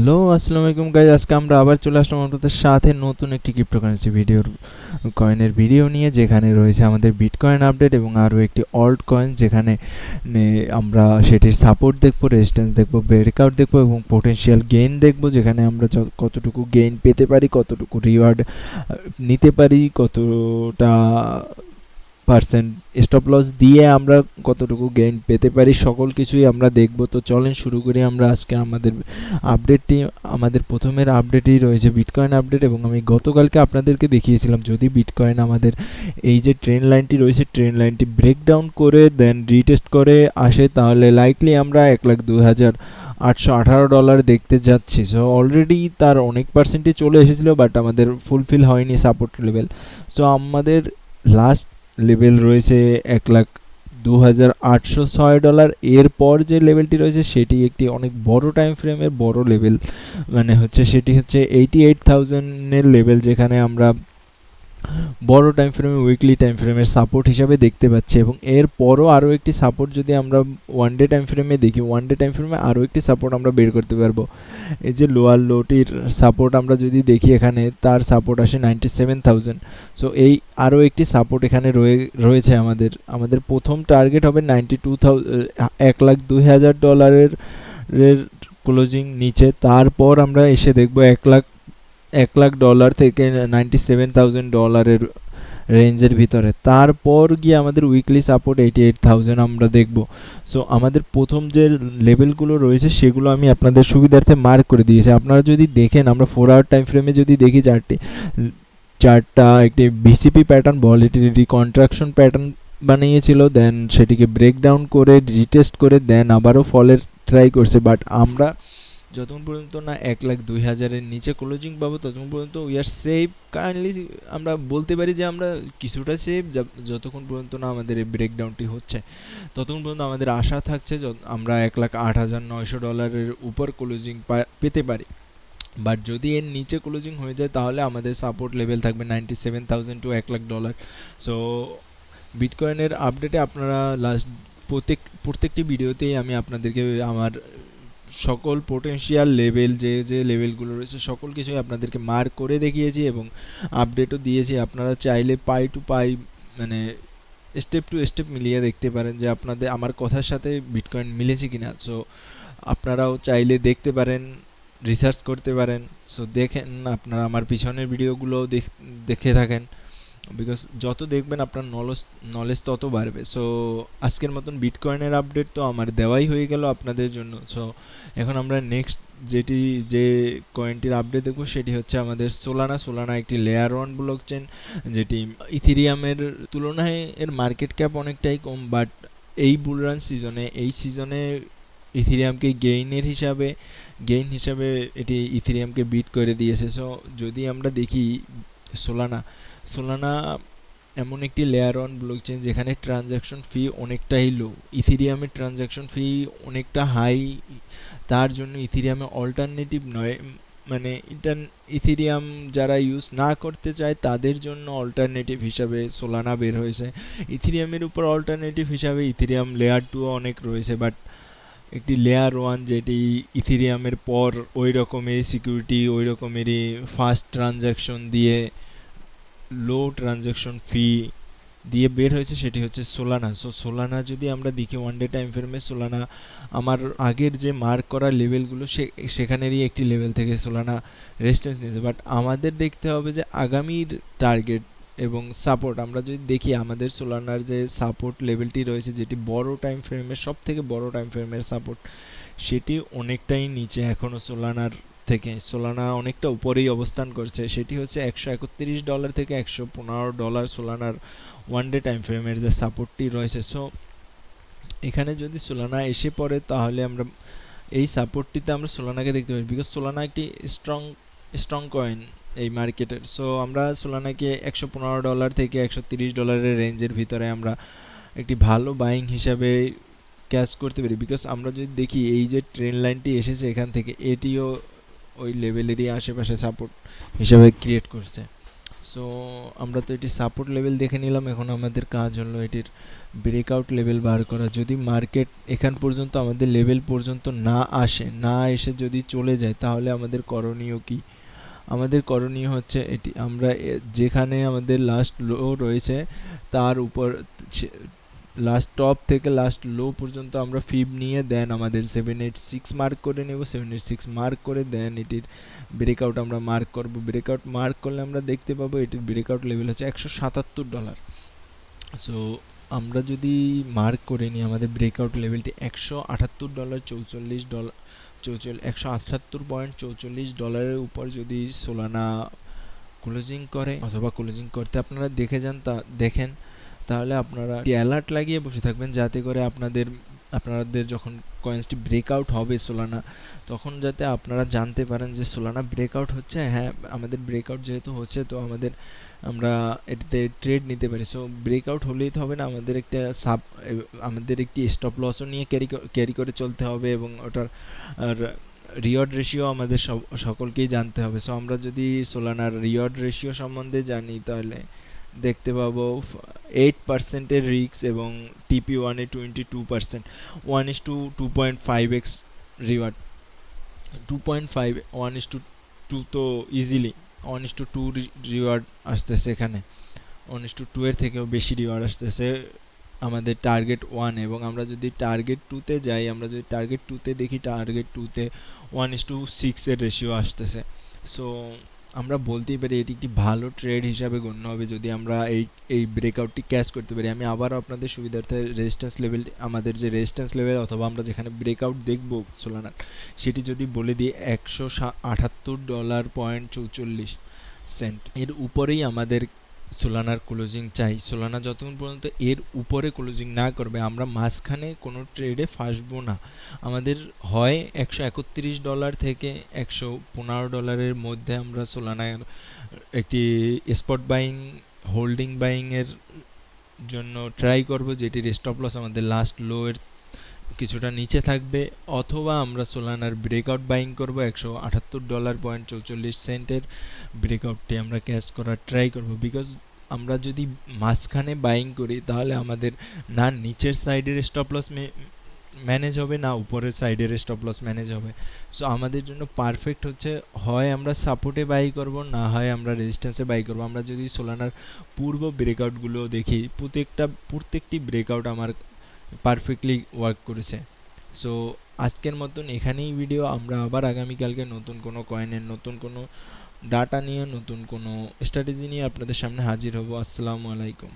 Hello, আসসালামু আলাইকুম guys. আজকে আমরা আবার চলে আসলাম আপনাদের সাথে নতুন একটি ক্রিপ্টোকারেন্সি কয়েনের ভিডিও নিয়ে, যেখানে রয়েছে আমাদের বিটকয়েন আপডেট এবং আরও একটি অল্ট কয়েন, যেখানে আমরা সেটির সাপোর্ট দেখবো, রেজিস্ট্যান্স দেখবো, ব্রেকআউট দেখবো এবং পোটেনশিয়াল গেইন দেখবো, যেখানে আমরা কতটুকু গেইন পেতে পারি, কতটুকু রিওয়ার্ড নিতে পারি, কতটা পার্সেন্ট স্টপ লস দিয়ে আমরা কতটুকু গেইন পেতে পারি, সকল কিছুই আমরা দেখব। তো চলেন শুরু করি আমরা আজকে আমাদের আপডেটটি। আমাদের প্রথমের আপডেটই রয়েছে বিটকয়েন আপডেট, এবং আমি গতকালকে আপনাদেরকে দেখিয়েছিলাম যদি বিটকয়েন আমাদের এই যে ট্রেন লাইনটি রয়েছে, ট্রেন লাইনটি ব্রেকডাউন করে দেন রিটেস্ট করে আসে, তাহলে লাইকলি আমরা 1,02,818 ডলার দেখতে যাচ্ছি। সো অলরেডি তার অনেক পার্সেন্টই চলে এসেছিলো, বাট আমাদের ফুলফিল হয়নি সাপোর্ট লেভেল। সো আমাদের লাস্ট লেভেল রয়েছে 1,02,806 ডলার। এরপর যে লেভেলটি রয়েছে সেটি একটি অনেক বড় টাইম ফ্রেমের বড় লেভেল, মানে হচ্ছে সেটি হচ্ছে 88,000-এর লেভেল, যেখানে আমরা বড় টাইম ফ্রেমে উইকলি টাইম ফ্রেমের সাপোর্ট হিসাবে দেখতে পাচ্ছি। এবং এরপরও আরও একটি সাপোর্ট যদি আমরা ওয়ান ডে টাইম ফ্রেমে দেখি, ওয়ান ডে টাইম ফ্রেমে আরও একটি সাপোর্ট আমরা বের করতে পারবো। এই যে লোয়ার লোটির সাপোর্ট আমরা যদি দেখি, এখানে তার সাপোর্ট আসে 97,000। সো এই আরও একটি সাপোর্ট এখানে রয়েছে। আমাদের প্রথম টার্গেট হবে 1,02,000 ডলারের ক্লোজিং নিচে। তারপর আমরা এসে দেখবো 1,00,000 থেকে 97,000 ডলারের রেঞ্জের ভিতরে। তারপর গিয়ে আমাদের উইকলি সাপোর্ট 88,000 আমরা দেখব। সো আমাদের প্রথম যে লেভেলগুলো রয়েছে সেগুলো আমি আপনাদের সুবিধার্থে মার্ক করে দিয়েছি। আপনারা যদি দেখেন, আমরা 4 আওয়ার টাইম ফ্রেমে যদি দেখি, চারটা একটি BCP pattern, volatility contraction pattern বানিয়েছিল, দেন সেটিকে ব্রেকডাউন করে রিটেস্ট করে দেন আবারও ফলের ট্রাই করছে। বাট আমরা যতক্ষণ পর্যন্ত না 1,02,000-এর নিচে ক্লোজিং পাবো ততক্ষণ পর্যন্ত উই আর সেফ। কাইন্ডলি আমরা বলতে পারি যে আমরা কিছুটা সেফ, যতক্ষণ পর্যন্ত না আমাদের এই ব্রেকডাউনটি হচ্ছে ততক্ষণ পর্যন্ত আমাদের আশা থাকছে আমরা 1,08,900 ডলারের উপর ক্লোজিং পেতে পারি। বাট যদি এর নিচে ক্লোজিং হয়ে যায় তাহলে আমাদের সাপোর্ট লেভেল থাকবে 97,000 টু 1,00,000 ডলার। সো বিটকয়েনের আপডেটে আপনারা প্রত্যেকটি ভিডিওতেই আমি আপনাদেরকে আমার সকল পোটেনশিয়াল লেভেল, যে লেভেলগুলো রয়েছে সকল কিছুই আপনাদেরকে মার্ক করে দেখিয়েছি এবং আপডেটও দিয়েছি। আপনারা চাইলে পাই টু পাই, মানে স্টেপ টু স্টেপ মিলিয়ে দেখতে পারেন যে আপনাদের আমার কথার সাথে বিটকয়েন মিলেছে কিনা। সো আপনারাও চাইলে দেখতে পারেন, রিসার্চ করতে পারেন। সো দেখেন, আপনারা আমার পিছনের ভিডিওগুলোও দেখে থাকেন, বিকজ যত দেখবেন আপনার নলেজ তত বাড়বে। সো আজকের মতন বিটকয়েনের আপডেট তো আমার দেওয়াই হয়ে গেল আপনাদের জন্য। সো এখন আমরা নেক্সট যে কয়েনটির আপডেট দেখব সেটি হচ্ছে আমাদের সোলানা একটি লেয়ার ওয়ান ব্লকচেন, যেটি ইথিরিয়ামের তুলনায় এর মার্কেট ক্যাপ অনেকটাই কম, বাট এই বুলরান সিজনে ইথিরিয়ামকে গেইন হিসাবে এটি ইথিরিয়ামকে বিট করে দিয়েছে। সো যদি আমরা দেখি সোলানা এমন একটি লেয়ার ওয়ান ব্লকচেন যেখানে ট্রানজ্যাকশন ফি অনেকটাই লো, ইথিরিয়ামের ট্রানজ্যাকশন ফি অনেকটা হাই। তার জন্য ইথিরিয়ামে অল্টারনেটিভ নয়, মানে ইথিরিয়াম যারা ইউজ না করতে চায় তাদের জন্য অল্টারনেটিভ হিসাবে সোলানা বের হয়েছে। ইথিরিয়ামের উপর অল্টারনেটিভ হিসাবে ইথিরিয়াম লেয়ার টু অনেক রয়েছে, বাট একটি লেয়ার ওয়ান যেটি ইথিরিয়ামের পর ওই রকমের সিকিউরিটি, ওই রকমেরই ফাস্ট ট্রানজ্যাকশন দিয়ে, লো ট্রানজ্যাকশন ফি দিয়ে বের হয়েছে, সেটি হচ্ছে সোলানা। সো সোলানা যদি আমরা দেখি ওয়ান ডে টাইম ফ্রেমে, সোলানা আমার আগের যে মার্ক করা লেভেলগুলো সেখানেরই একটি লেভেল থেকে সোলানা রেজিস্ট্যান্স নিয়েছে। বাট আমাদের দেখতে হবে যে আগামীর টার্গেট এবং সাপোর্ট। আমরা যদি দেখি আমাদের সোলানার যে সাপোর্ট লেভেলটি রয়েছে, যেটি বড় টাইম ফ্রেমের সব থেকে বড় টাইম ফ্রেমের সাপোর্ট, সেটি অনেকটাই নিচে এখনও সোলানা অনেকটা উপরেই অবস্থান করছে। সেটি হচ্ছে $131 থেকে $115 সোলানার ওয়ান ডে টাইম ফ্রেমের যে সাপোর্টটি রয়েছে। সো এখানে যদি সোলানা এসে পড়ে তাহলে আমরা এই সাপোর্টটিতে আমরা সোলানাকে দেখতে পাই, বিকজ সোলানা একটি স্ট্রং কয়েন এই মার্কেটের। সো আমরা সোলানাকে $115 থেকে $130 রেঞ্জের ভিতরে আমরা একটি ভালো বাইং হিসাবে ক্যাচ করতে পারি। বিকজ আমরা যদি দেখি এই যে ট্রেন লাইনটি এসেছে এখান থেকে, এটিও ওই লেভেলেরই আশেপাশে সাপোর্ট হিসাবে ক্রিয়েট করছে। সো আমরা তো এটির সাপোর্ট লেভেল দেখে নিলাম, এখন আমাদের কাজ হলো এটির ব্রেকআউট লেভেল বার করা। যদি মার্কেট এখান পর্যন্ত আমাদের লেভেল পর্যন্ত না আসে, না এসে যদি চলে যায়, তাহলে আমাদের করণীয় কি? আমাদের করণীয় হচ্ছে এটি, আমরা যেখানে আমাদের লাস্ট লো রয়েছে তার উপর, লাস্ট টপ থেকে লাস্ট লো পর্যন্ত আমরা ফিব নিয়ে দেন আমাদের 786 মার্ক করে নেব। 786 মার্ক করে দেন এটির ব্রেকআউট আমরা মার্ক করব। ব্রেকআউট মার্ক করলে আমরা দেখতে পাবো এটির ব্রেকআউট লেভেল হচ্ছে $177। সো আমরা যদি মার্ক করে নিই আমাদের ব্রেকআউট লেভেলটি $178, $178.44 উপর যদি সোলানা ক্লোজিং করে অথবা ক্লোজিং করতে আপনারা দেখে যান, তা দেখেন, তাহলে আপনারা অ্যালার্ট লাগিয়ে বসে থাকবেন, যাতে করে আপনাদের যখন কয়েন্সটি ব্রেকআউট হবে সোলানা, তখন যাতে আপনারা জানতে পারেন যে সোলানা ব্রেকআউট হচ্ছে। হ্যাঁ, আমাদের ব্রেকআউট যেহেতু হচ্ছে, তো আমরা এটাতে ট্রেড নিতে পারি। সো ব্রেকআউট হলেই তো হবে না, আমাদের একটি স্টপ লসও নিয়ে ক্যারি করে চলতে হবে, এবং ওটার আর রিওয়ার্ড রেশিও আমাদের সকলকেই জানতে হবে। সো আমরা যদি সোলানার রিওয়ার্ড রেশিও সম্বন্ধে জানি, তাহলে দেখতে পাবো 8%-এর রিস্ক এবং টিপি ওয়ানে 22%, 1:2.5x রিওয়ার্ড। 2.5, 1:2 তো ইজিলি 1:2 রিওয়ার্ড আসতেছে এখানে, 1:2 এর থেকেও বেশি রিওয়ার্ড আসতেছে আমাদের টার্গেট 1। এবং আমরা যদি টার্গেট 2-তে যাই, আমরা যদি টার্গেট 2-তে দেখি, টার্গেট 2-তে 1:6 এর রেশিও আসতেছে। সো আমরা বলতেই পারি এটি একটি ভালো ট্রেড হিসাবে গণ্য হবে যদি আমরা এই ব্রেকআউটটি ক্যাচ করতে পারি। আমি আবারও আপনাদের সুবিধার্থে রেজিস্ট্যান্স লেভেল, আমাদের যে রেজিস্ট্যান্স লেভেল অথবা আমরা যেখানে ব্রেকআউট দেখব সোলানার, সেটি যদি বলে দিই $178.44, এর উপরেই আমাদের সোলানার ক্লোজিং চাই। সোলানা যতক্ষণ পর্যন্ত এর উপরে ক্লোজিং না করবে, আমরা মাঝখানে কোনো ট্রেডে ফাঁসবো না। আমাদের হয় $131 থেকে $115 মধ্যে আমরা সোলানার একটি স্পট বাইং, হোল্ডিং বাইংয়ের জন্য ট্রাই করব, যেটির স্টপ লস আমাদের লাস্ট লো এর কিছুটা নিচে থাকবে, অথবা আমরা সোলানার ব্রেকআউট বাইং করব $178.44 ব্রেকআউটটি আমরা ক্যাচ করার ট্রাই করব। বিকজ আমরা যদি মাঝখানে বাইং করি, তাহলে আমাদের না নিচের সাইডের স্টপ লস ম্যানেজ হবে, না উপরের সাইডের স্টপ লস ম্যানেজ হবে। সো আমাদের জন্য পারফেক্ট হচ্ছে হয় আমরা সাপোর্টে বাই করব, না হয় আমরা রেজিস্ট্যান্সে বাই করব। আমরা যদি সোলানার পূর্ব ব্রেকআউটগুলো দেখি, প্রত্যেকটি ব্রেকআউট আমার পারফেক্টলি ওয়ার্ক করেছে। সো আজকের মতন এখানেই ভিডিও। আমরা আবার আগামীকালকে নতুন কোনো কয়েনের, নতুন কোনো ডাটা নিয়ে, নতুন কোনো স্ট্র্যাটেজি নিয়ে আপনাদের সামনে হাজির হব। আসসালামু আলাইকুম।